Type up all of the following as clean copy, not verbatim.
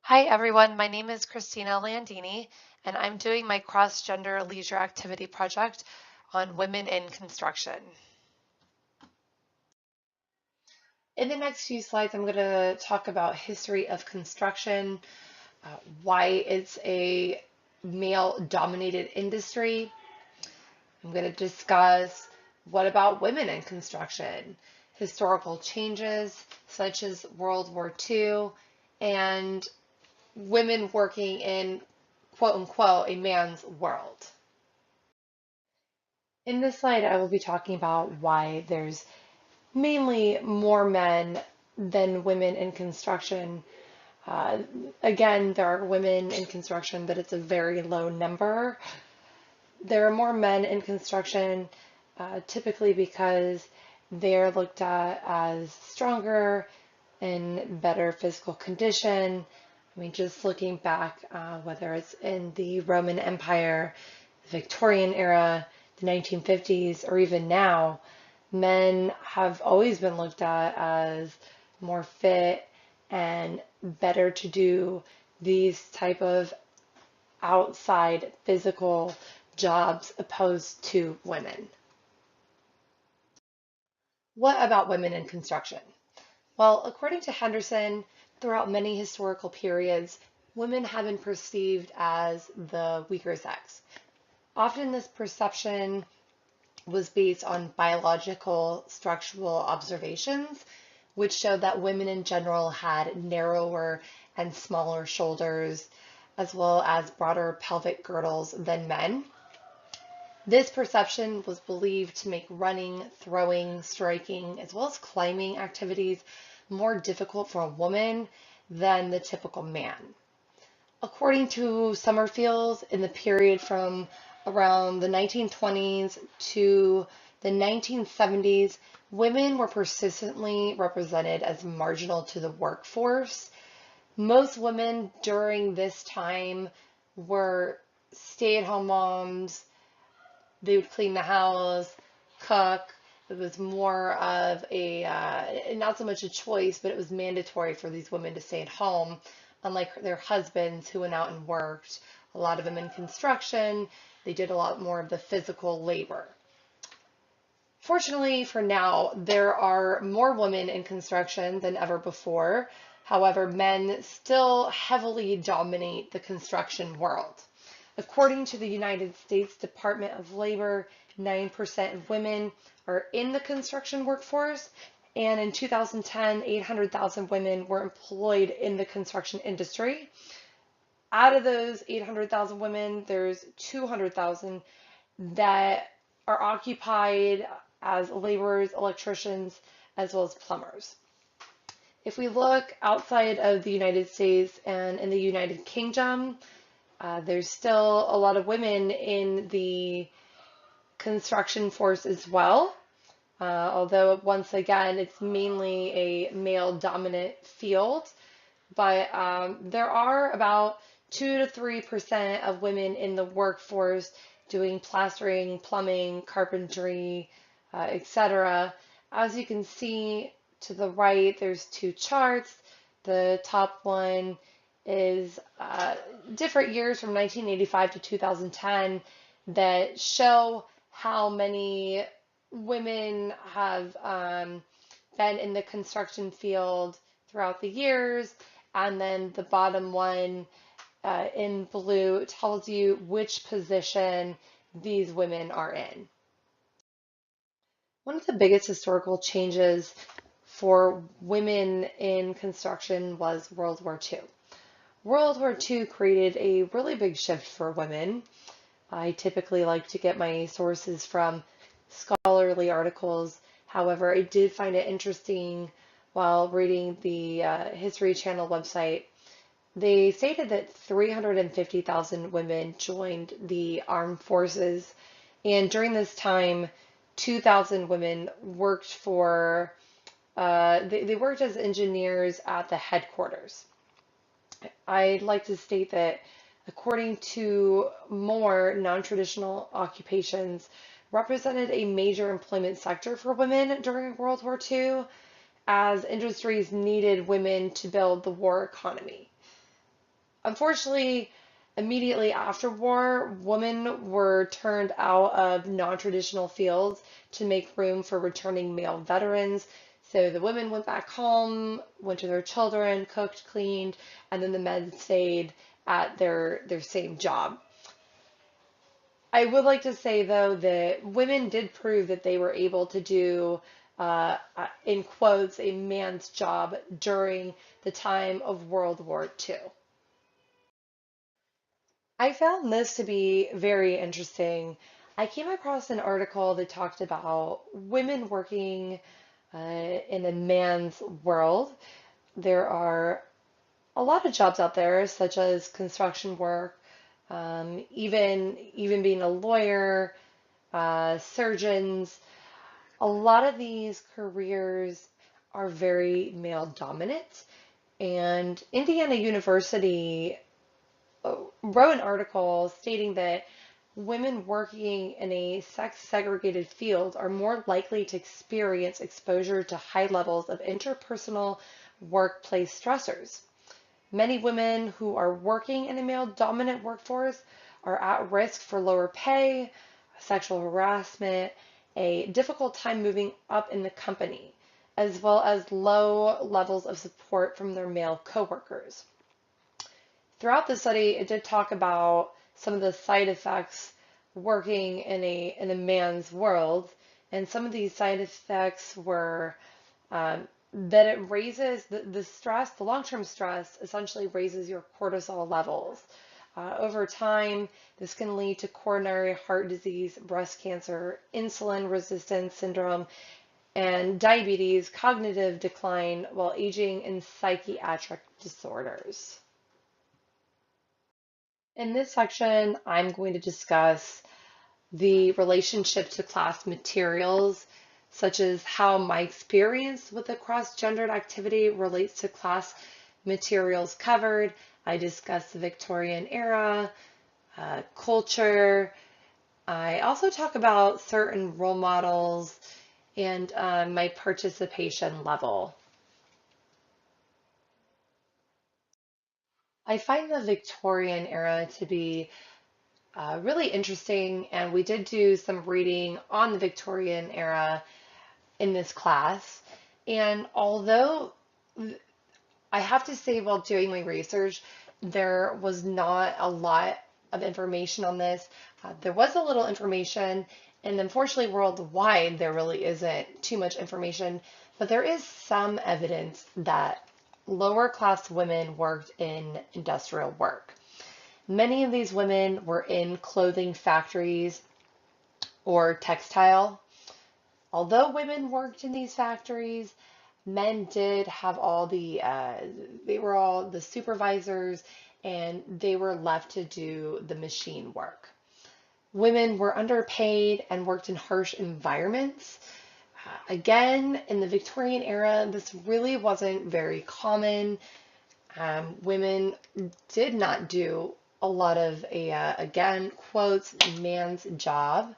Hi everyone, my name is Christina Landini and I'm doing my cross-gender leisure activity project on women in construction. In the next few slides, I'm going to talk about history of construction, why it's a male-dominated industry. I'm going to discuss what about women in construction, historical changes such as World War II, and women working in quote unquote a man's world. In this slide, I will be talking about why there's mainly more men than women in construction. Uh, Again, there are women in construction, but it's a very low number. There are more men in construction, typically because they're looked at as stronger and better physical condition. I mean, just looking back, whether it's in the Roman Empire, the Victorian era, the 1950s, or even now, men have always been looked at as more fit and better to do these type of outside physical jobs opposed to women. What about women in construction? Well, according to Henderson, throughout many historical periods, women have been perceived as the weaker sex. Often this perception was based on biological structural observations, which showed that women in general had narrower and smaller shoulders, as well as broader pelvic girdles than men. This perception was believed to make running, throwing, striking, as well as climbing activities more difficult for a woman than the typical man. According to Summerfield, in the period from around the 1920s to the 1970s, women were persistently represented as marginal to the workforce. Most women during this time were stay-at-home moms. They would clean the house, cook. It was more of a, not so much a choice, but it was mandatory for these women to stay at home, unlike their husbands who went out and worked. A lot of them in construction, they did a lot more of the physical labor. Fortunately for now, there are more women in construction than ever before. However, men still heavily dominate the construction world. According to the United States Department of Labor, 9% of women are in the construction workforce, and in 2010, 800,000 women were employed in the construction industry. Out of those 800,000 women, there's 200,000 that are occupied as laborers, electricians, as well as plumbers. If we look outside of the United States and in the United Kingdom, there's still a lot of women in the construction force as well, although once again, it's mainly a male-dominant field. But there are about 2 to 3% of women in the workforce doing plastering, plumbing, carpentry, etc. As you can see to the right, there's two charts. The top one is different years from 1985 to 2010 that show how many women have been in the construction field throughout the years. And then the bottom one in blue tells you which position these women are in. One of the biggest historical changes for women in construction was World War II. World War II created a really big shift for women. I typically like to get my sources from scholarly articles. However, I did find it interesting while reading the History Channel website. They stated that 350,000 women joined the armed forces, and during this time, 2,000 women worked for, they worked as engineers at the headquarters. I'd like to state that according to more non-traditional occupations represented a major employment sector for women during World War II, as industries needed women to build the war economy. Unfortunately, immediately after war, women were turned out of non-traditional fields to make room for returning male veterans. So the women went back home, went to their children, cooked, cleaned, and then the men stayed at their same job. I would like to say, though, that women did prove that they were able to do, in quotes, a man's job during the time of World War II. I found this to be very interesting. I came across an article that talked about women working in a man's world. There are a lot of jobs out there, such as construction work, even being a lawyer, surgeons. A lot of these careers are very male dominant, and Indiana University wrote an article stating that women working in a sex segregated field are more likely to experience exposure to high levels of interpersonal workplace stressors. Many women who are working in a male dominant workforce are at risk for lower pay, sexual harassment, a difficult time moving up in the company, as well as low levels of support from their male coworkers. Throughout the study, it did talk about some of the side effects working in a man's world, and some of these side effects were that it raises the stress, the long-term stress essentially raises your cortisol levels. Over time, this can lead to coronary heart disease, breast cancer, insulin resistance syndrome, and diabetes, cognitive decline while aging, and psychiatric disorders. In this section, I'm going to discuss the relationship to class materials, such as how my experience with the cross-gendered activity relates to class materials covered. I discuss the Victorian era, culture. I also talk about certain role models and my participation level. I find the Victorian era to be really interesting, and we did do some reading on the Victorian era in this class. And although I have to say, while doing my research, there was not a lot of information on this. There was a little information, and unfortunately, worldwide, there really isn't too much information, but there is some evidence that lower class women worked in industrial work. Many of these women were in clothing factories or textile. Although women worked in these factories, men did have they were all the supervisors, and they were left to do the machine work. Women were underpaid and worked in harsh environments. Again, in the Victorian era, this really wasn't very common. Women did not do a lot of again, quotes, man's job.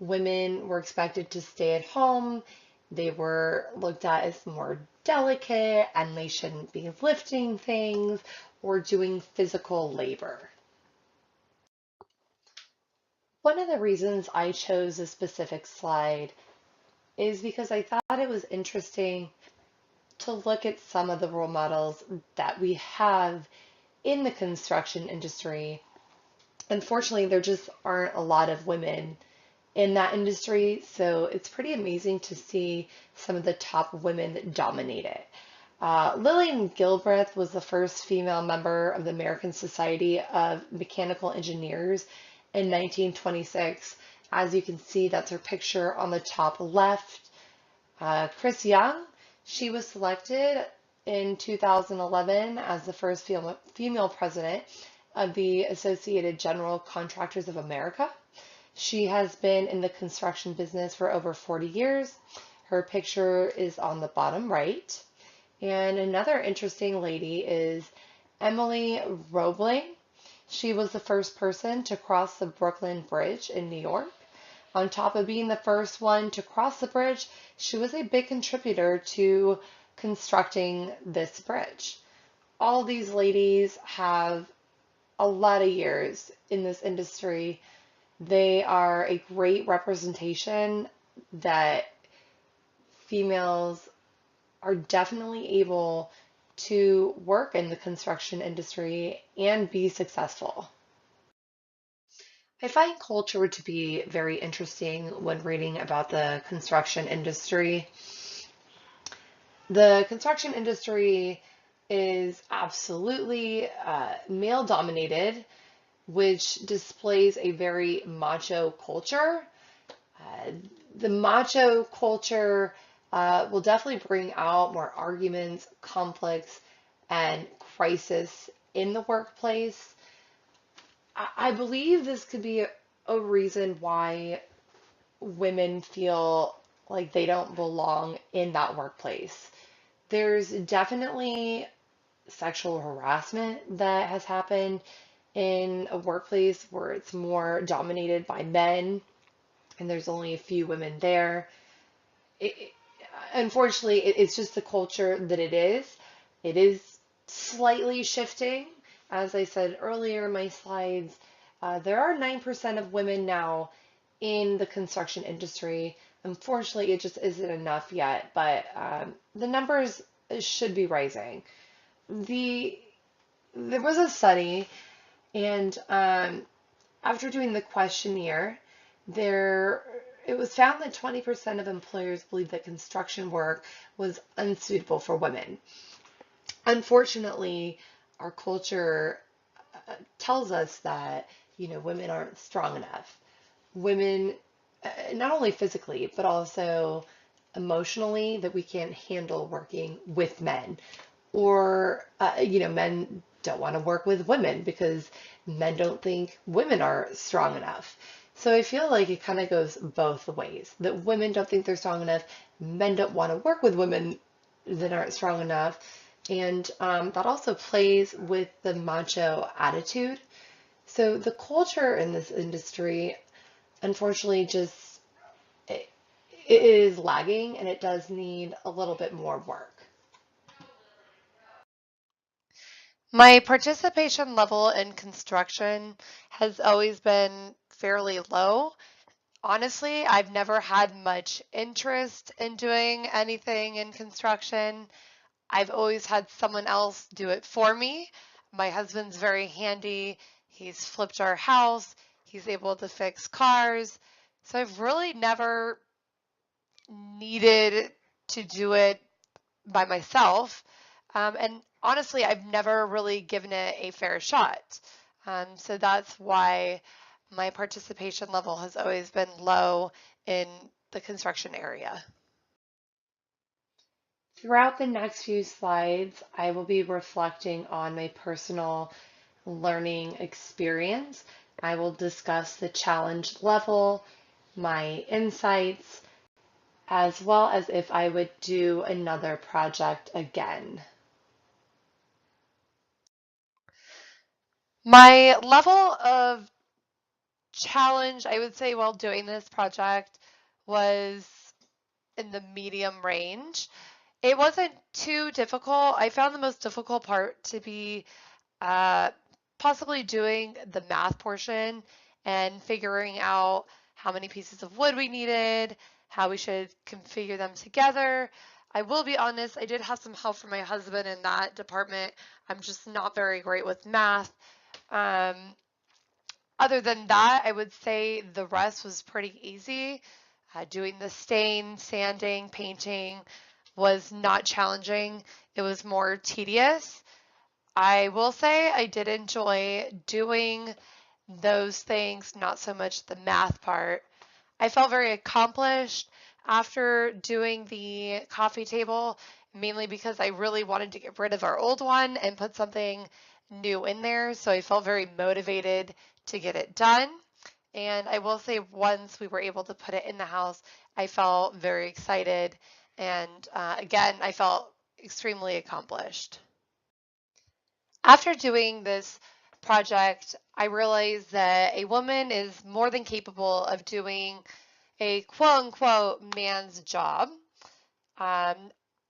Women were expected to stay at home. They were looked at as more delicate, and they shouldn't be lifting things or doing physical labor. One of the reasons I chose a specific slide is because I thought it was interesting to look at some of the role models that we have in the construction industry. Unfortunately, there just aren't a lot of women in that industry, so it's pretty amazing to see some of the top women that dominate it. Lillian Gilbreth was the first female member of the American Society of Mechanical Engineers in 1926. As you can see, that's her picture on the top left. Chris Young, she was selected in 2011 as the first female president of the Associated General Contractors of America. She has been in the construction business for over 40 years. Her picture is on the bottom right. And another interesting lady is Emily Roebling. She was the first person to cross the Brooklyn Bridge in New York. On top of being the first one to cross the bridge, she was a big contributor to constructing this bridge. All these ladies have a lot of years in this industry, they are a great representation that females are definitely able to work in the construction industry and be successful. I find culture to be very interesting when reading about the construction industry. The construction industry is absolutely male dominated, which displays a very macho culture. Uh, the macho culture will definitely bring out more arguments, conflicts, and crisis in the workplace. I believe this could be a reason why women feel like they don't belong in that workplace. There's definitely sexual harassment that has happened in a workplace where it's more dominated by men and there's only a few women there. It, unfortunately, it's just the culture that it is. It is slightly shifting. As I said earlier in my slides, there are 9% of women now in the construction industry. Unfortunately, it just isn't enough yet, but the numbers should be rising. The There was a study, and after doing the questionnaire, there it was found that 20% of employers believe that construction work was unsuitable for women. Unfortunately, our culture tells us that, women aren't strong enough. Women, not only physically, but also emotionally, that we can't handle working with men. Or, men don't want to work with women because men don't think women are strong enough. So I feel like it kind of goes both ways, that women don't think they're strong enough, men don't want to work with women that aren't strong enough. And that also plays with the macho attitude. So the culture in this industry, unfortunately, just it, it is lagging and it does need a little bit more work. My participation level in construction has always been fairly low. Honestly, I've never had much interest in doing anything in construction. I've always had someone else do it for me. My husband's very handy. He's flipped our house. He's able to fix cars. So I've really never needed to do it by myself. And honestly, I've never really given it a fair shot. So that's why my participation level has always been low in the construction area. Throughout the next few slides, I will be reflecting on my personal learning experience. I will discuss the challenge level, my insights, as well as if I would do another project again. My level of challenge, I would say, while doing this project was in the medium range. It wasn't too difficult. I found the most difficult part to be uh, possibly doing the math portion and figuring out how many pieces of wood we needed, how we should configure them together. I will be honest, I did have some help from my husband in that department. I'm just not very great with math. Um, Other than that, I would say the rest was pretty easy. Doing the stain, sanding, painting was not challenging. It was more tedious. I will say I did enjoy doing those things, not so much the math part. I felt very accomplished after doing the coffee table, mainly because I really wanted to get rid of our old one and put something new in there. So I felt very motivated to get it done. And I will say once we were able to put it in the house, I felt very excited. And again, I felt extremely accomplished. After doing this project, I realized that a woman is more than capable of doing a quote unquote man's job. Um,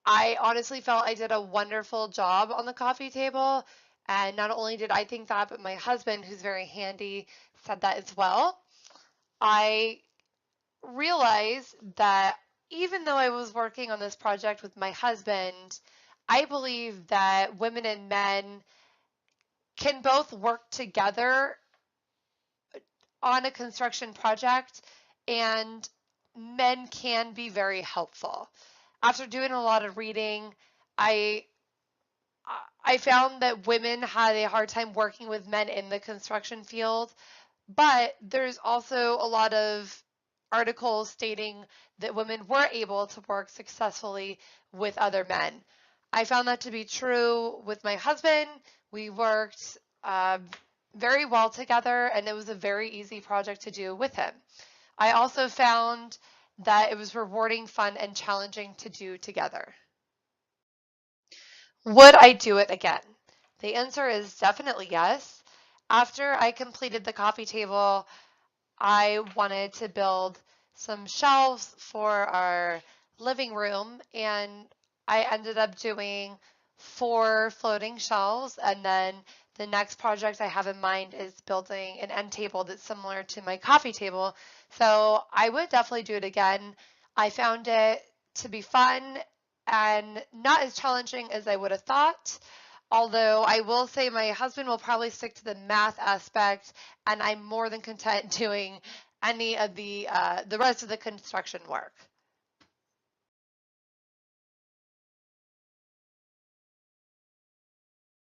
I honestly felt I did a wonderful job on the coffee table. And not only did I think that, but my husband, who's very handy, said that as well. I realized that even though I was working on this project with my husband, I believe that women and men can both work together on a construction project, and men can be very helpful. After doing a lot of reading, I I found that women had a hard time working with men in the construction field, but there's also a lot of articles stating that women were able to work successfully with other men. I found that to be true with my husband. We worked very well together, and it was a very easy project to do with him. I also found that it was rewarding, fun, and challenging to do together. Would I do it again? The answer is definitely yes. After I completed the coffee table, I wanted to build some shelves for our living room, and I ended up doing 4 floating shelves. And then the next project I have in mind is building an end table that's similar to my coffee table. So I would definitely do it again. I found it to be fun and not as challenging as I would have thought. Although I will say my husband will probably stick to the math aspect, and I'm more than content doing any of the rest of the construction work.